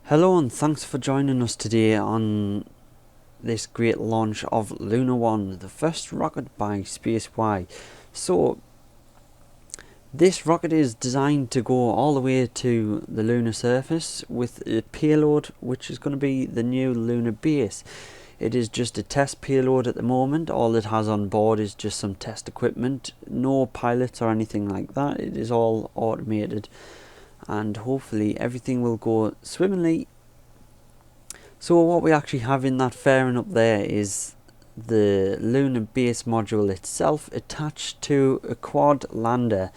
Hello and thanks for joining us today on this great launch of Luna 1, the first rocket by SpaceY. So this rocket is designed to go all the way to the lunar surface with a payload which is going to be the new lunar base. It is just a test payload at the moment. All it has on board is just some test equipment, no pilots or anything like that. It is all automated and hopefully everything will go swimmingly. So what we actually have in that fairing up there is the lunar base module itself attached to a quad lander.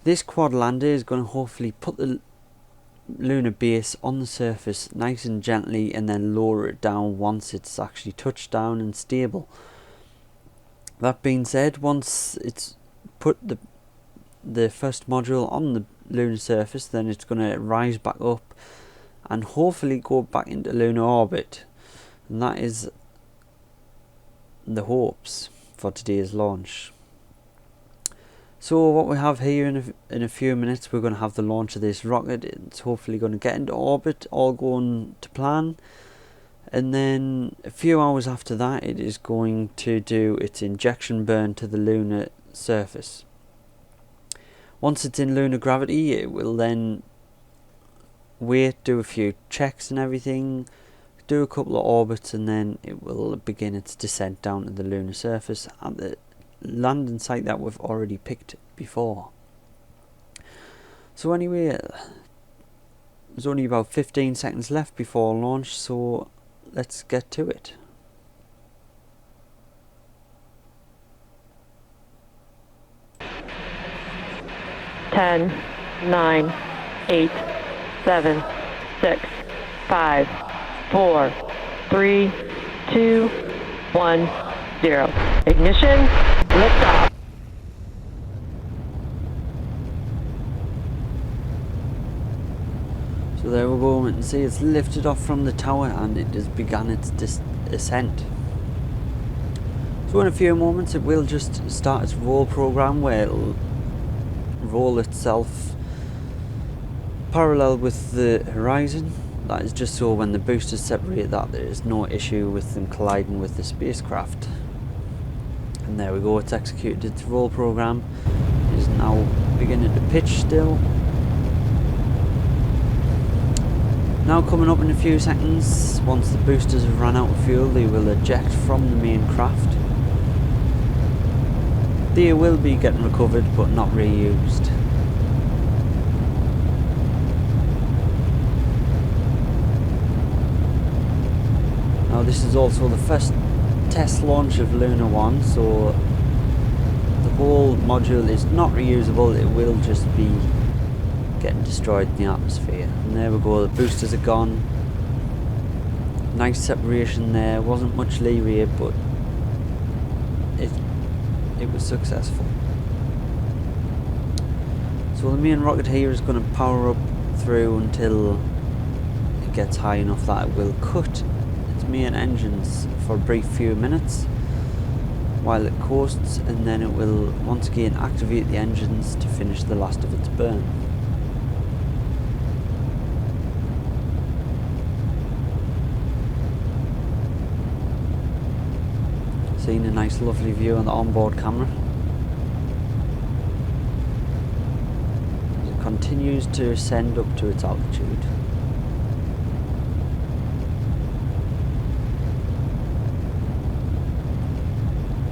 This quad lander is going to hopefully put the lunar base on the surface nice and gently and then lower it down once it's actually touched down and stable. That being said, once it's put the first module on the lunar surface, then it's going to rise back up and hopefully go back into lunar orbit, and that is the hopes for today's launch. So what we have here in a few minutes, we're going to have the launch of this rocket. It's hopefully going to get into orbit, all going to plan, and then a few hours after that it is going to do its injection burn to the lunar surface. Once it's in lunar gravity, it will then wait, do a few checks and everything, do a couple of orbits, and then it will begin its descent down to the lunar surface at the landing site that we've already picked before. So anyway, there's only about 15 seconds left before launch, so let's get to it. Ten, 9, 8, 7, 6, 5, 4, 3, 2, 1, 0. Ignition, liftoff. So there we go, we can see it's lifted off from the tower and it has begun its ascent. So in a few moments it will just start its roll program, where it'll roll itself parallel with the horizon. That is just so when the boosters separate that there is no issue with them colliding with the spacecraft. And there we go, it's executed its roll program. It is now beginning to pitch still. Now coming up in a few seconds, once the boosters have run out of fuel, they will eject from the main craft. They will be getting recovered but not reused. Now this is also the first test launch of Luna 1, so the whole module is not reusable. It will just be getting destroyed in the atmosphere. And there we go, the boosters are gone. Nice separation there, wasn't much leeway, but it was successful. So the main rocket here is going to power up through until it gets high enough that it will cut its main engines for a brief few minutes while it coasts, and then it will once again activate the engines to finish the last of its burn. Seeing a nice lovely view on the onboard camera as it continues to ascend up to its altitude.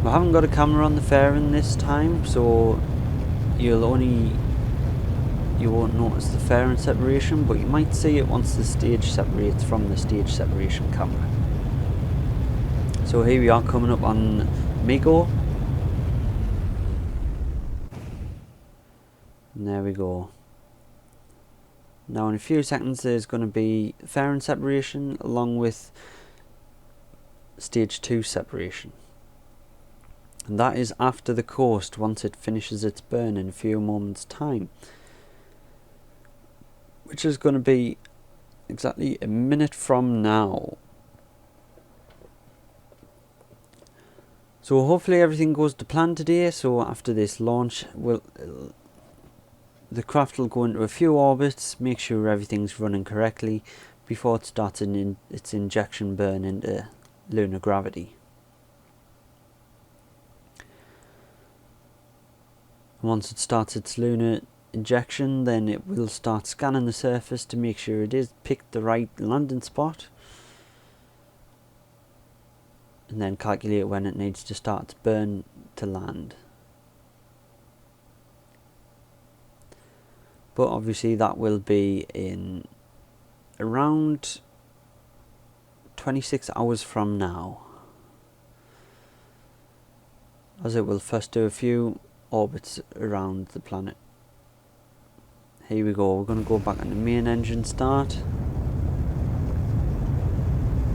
I haven't got a camera on the fairing this time, so you won't notice the fairing separation, but you might see it once the stage separates from the stage separation camera. So here we are coming up on MECO. And there we go. Now in a few seconds there's going to be fairing separation along with stage 2 separation. And that is after the coast, once it finishes its burn in a few moments time, which is going to be exactly a minute from now. So hopefully everything goes to plan today. So after this launch, the craft will go into a few orbits, make sure everything's running correctly before it starts its injection burn into lunar gravity. Once it starts its lunar injection, then it will start scanning the surface to make sure it is picked the right landing spot, and then calculate when it needs to start its burn to land. But obviously that will be in around 26 hours from now, as it will first do a few orbits around the planet. Here we go, we're going to go back on the main engine start.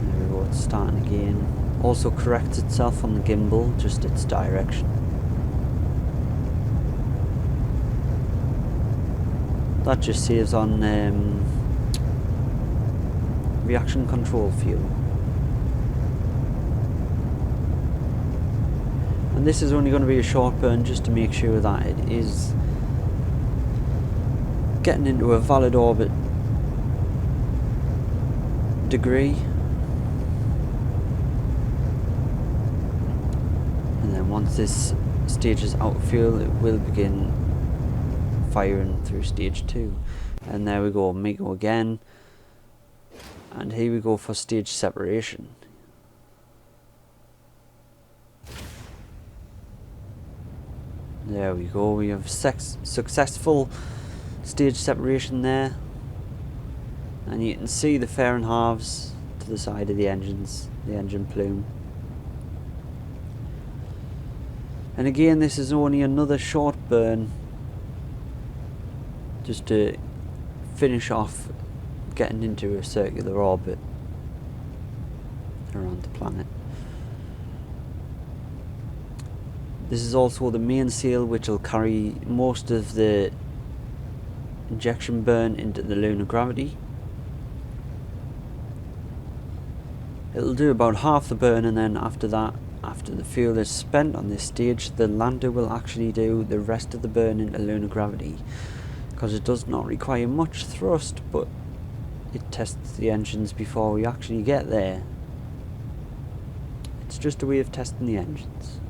There we go, it's starting again. Also corrects itself on the gimbal, just its direction. That just saves on reaction control fuel. And this is only going to be a short burn, just to make sure that it is getting into a valid orbit degree. And then once this stage is out of fuel, it will begin firing through stage 2. And there we go, MECO again. And here we go for stage separation. There we go, we have successful stage separation there. And you can see the fairing halves to the side of the engines, the engine plume. And again, this is only another short burn, just to finish off getting into a circular orbit around the planet. This is also the main sail, which will carry most of the injection burn into the lunar gravity. It'll do about half the burn, and then after that, after the fuel is spent on this stage, the lander will actually do the rest of the burn into lunar gravity, because it does not require much thrust, but it tests the engines before we actually get there. It's just a way of testing the engines.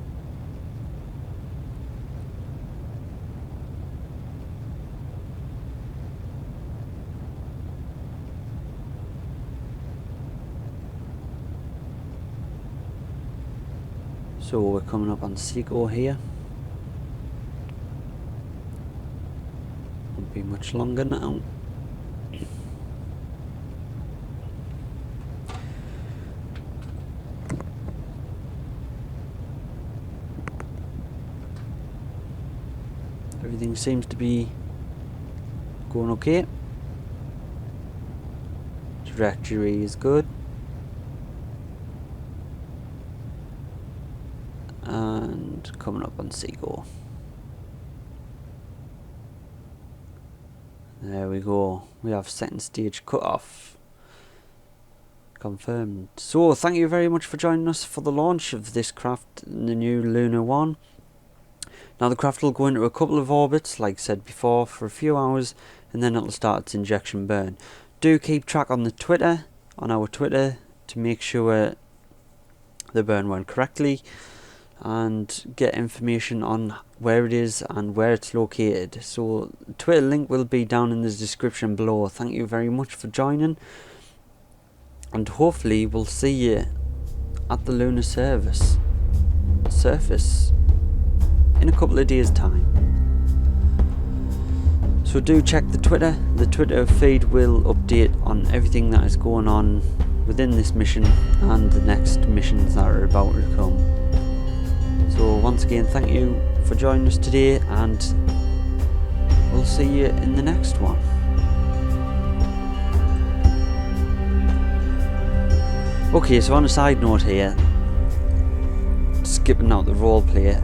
So we're coming up on SimpleRockets here. Won't be much longer now. Everything seems to be going okay. Trajectory is good. And coming up on SimpleRockets. There we go. We have second stage cut off confirmed. So thank you very much for joining us for the launch of this craft, the new Lunar 1. Now the craft will go into a couple of orbits, like I said before, for a few hours, and then it'll start its injection burn. Do keep track on our Twitter, to make sure the burn went correctly, and get information on where it is and where it's located. So the Twitter link will be down in the description below. Thank you very much for joining, and hopefully we'll see you at the lunar surface in a couple of days' time. So do check the Twitter. The Twitter feed will update on everything that is going on within this mission and the next missions that are about to come. So once again, thank you for joining us today, and we'll see you in the next one. Okay, so on a side note here, skipping out the roleplay,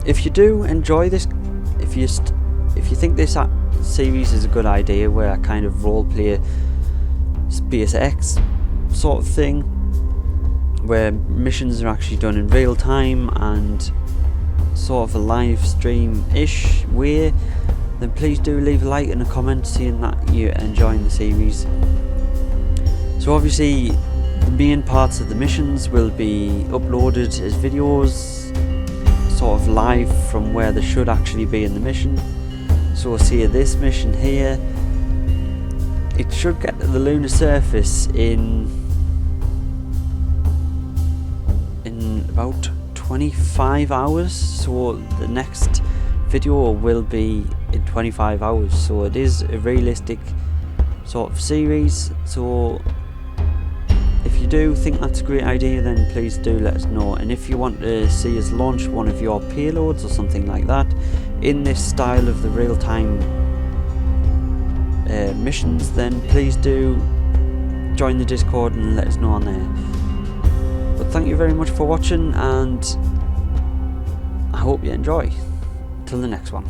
if you do enjoy this, if you think this series is a good idea, where I kind of roleplay SpaceX sort of thing, where missions are actually done in real time and sort of a live stream-ish way, then please do leave a like and a comment saying that you're enjoying the series. So obviously the main parts of the missions will be uploaded as videos, sort of live from where they should actually be in the mission. So we'll see this mission here. It should get to the lunar surface in about 25 hours. So the next video will be in 25 hours. So it is a realistic sort of series. So if you do think that's a great idea, then please do let us know. And if you want to see us launch one of your payloads or something like that in this style of the real-time missions, then please do join the Discord and let us know on there. But thank you very much for watching, and I hope you enjoy. Till the next one.